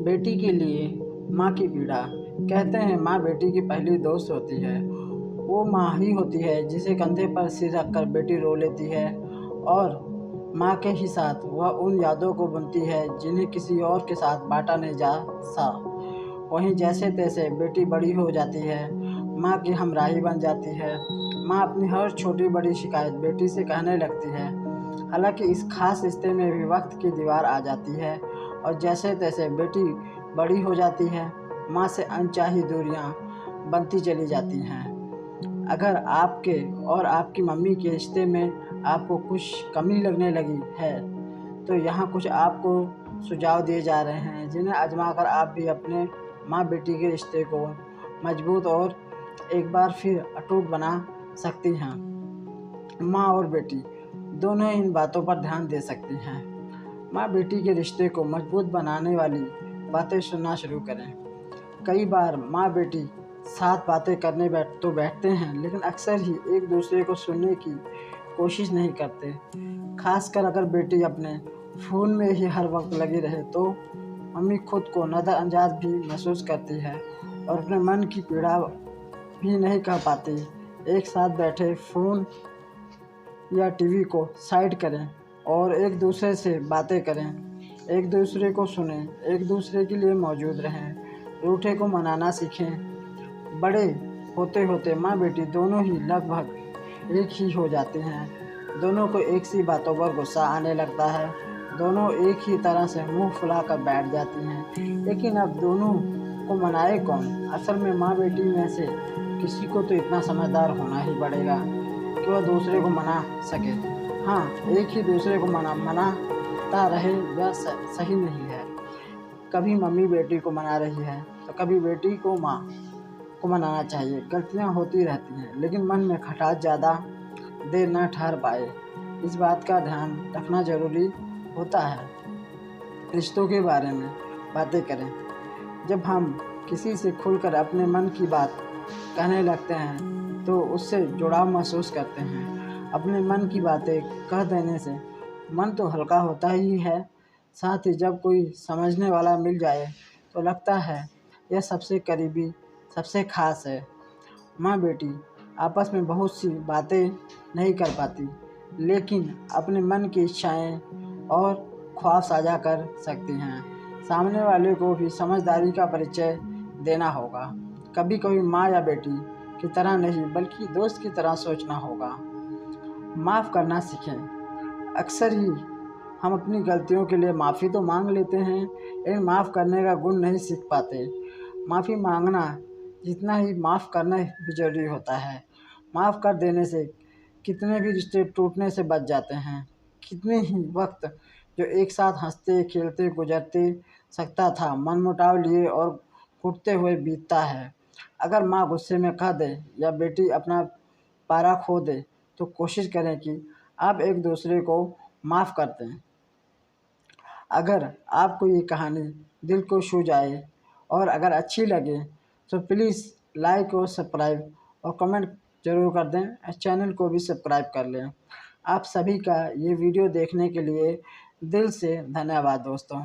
बेटी के लिए माँ की पीड़ा। कहते हैं माँ बेटी की पहली दोस्त होती है। वो माँ ही होती है जिसे कंधे पर सिर रखकर बेटी रो लेती है और माँ के ही साथ वह उन यादों को बुनती है जिन्हें किसी और के साथ बांटा नहीं जा सा। वहीं जैसे तैसे बेटी बड़ी हो जाती है, माँ की हमराही बन जाती है। माँ अपनी हर छोटी बड़ी शिकायत बेटी से कहने लगती है। हालांकि इस खास रिश्ते में भी वक्त की दीवार आ जाती है और जैसे तैसे बेटी बड़ी हो जाती है, माँ से अनचाही दूरियाँ बनती चली जाती हैं। अगर आपके और आपकी मम्मी के रिश्ते में आपको कुछ कमी लगने लगी है, तो यहाँ कुछ आपको सुझाव दिए जा रहे हैं जिन्हें आजमाकर आप भी अपने माँ बेटी के रिश्ते को मजबूत और एक बार फिर अटूट बना सकती हैं। माँ और बेटी दोनों इन बातों पर ध्यान दे सकती हैं। माँ बेटी के रिश्ते को मजबूत बनाने वाली बातें सुनना शुरू करें। कई बार माँ बेटी साथ बातें करने बैठते हैं, लेकिन अक्सर ही एक दूसरे को सुनने की कोशिश नहीं करते। खासकर अगर बेटी अपने फ़ोन में ही हर वक्त लगी रहे तो मम्मी खुद को नज़रअंदाज भी महसूस करती है और अपने मन की पीड़ा भी नहीं कह पाती। एक साथ बैठे फ़ोन या टीवी को साइड करें और एक दूसरे से बातें करें, एक दूसरे को सुनें, एक दूसरे के लिए मौजूद रहें, रूठे को मनाना सीखें। बड़े होते होते माँ बेटी दोनों ही लगभग एक ही हो जाते हैं। दोनों को एक सी बातों पर गुस्सा आने लगता है, दोनों एक ही तरह से मुंह फुलाकर बैठ जाती हैं। लेकिन अब दोनों को मनाए कौन? असल में माँ बेटी में से किसी को तो इतना समझदार होना ही पड़ेगा कि वह दूसरे को मना सके। हाँ, एक ही दूसरे को मनाता रहे वह सही नहीं है। कभी मम्मी बेटी को मना रही है तो कभी बेटी को माँ को मनाना चाहिए। गलतियाँ होती रहती हैं, लेकिन मन में खटास ज़्यादा देर न ठहर पाए, इस बात का ध्यान रखना ज़रूरी होता है। रिश्तों के बारे में बातें करें। जब हम किसी से खुलकर अपने मन की बात कहने लगते हैं तो उससे जुड़ाव महसूस करते हैं। अपने मन की बातें कह देने से मन तो हल्का होता ही है, साथ ही जब कोई समझने वाला मिल जाए तो लगता है यह सबसे करीबी, सबसे खास है। माँ बेटी आपस में बहुत सी बातें नहीं कर पाती, लेकिन अपने मन की इच्छाएं और ख्वाब साझा कर सकती हैं। सामने वाले को भी समझदारी का परिचय देना होगा। कभी कभी माँ या बेटी की तरह नहीं बल्कि दोस्त की तरह सोचना होगा। माफ़ करना सीखें। अक्सर ही हम अपनी गलतियों के लिए माफ़ी तो मांग लेते हैं, लेकिन माफ़ करने का गुण नहीं सीख पाते। माफ़ी मांगना जितना ही माफ़ करना भी ज़रूरी होता है। माफ़ कर देने से कितने भी रिश्ते टूटने से बच जाते हैं। कितने ही वक्त जो एक साथ हंसते खेलते गुजरते सकता था, मनमुटाव लिए और घुटते हुए बीतता है। अगर माँ गुस्से में कह दे या बेटी अपना पारा खो दे तो कोशिश करें कि आप एक दूसरे को माफ़ कर दें। अगर आपको ये कहानी दिल को छू जाए और अगर अच्छी लगे तो प्लीज़ लाइक और सब्सक्राइब और कमेंट ज़रूर कर दें। चैनल को भी सब्सक्राइब कर लें। आप सभी का ये वीडियो देखने के लिए दिल से धन्यवाद दोस्तों।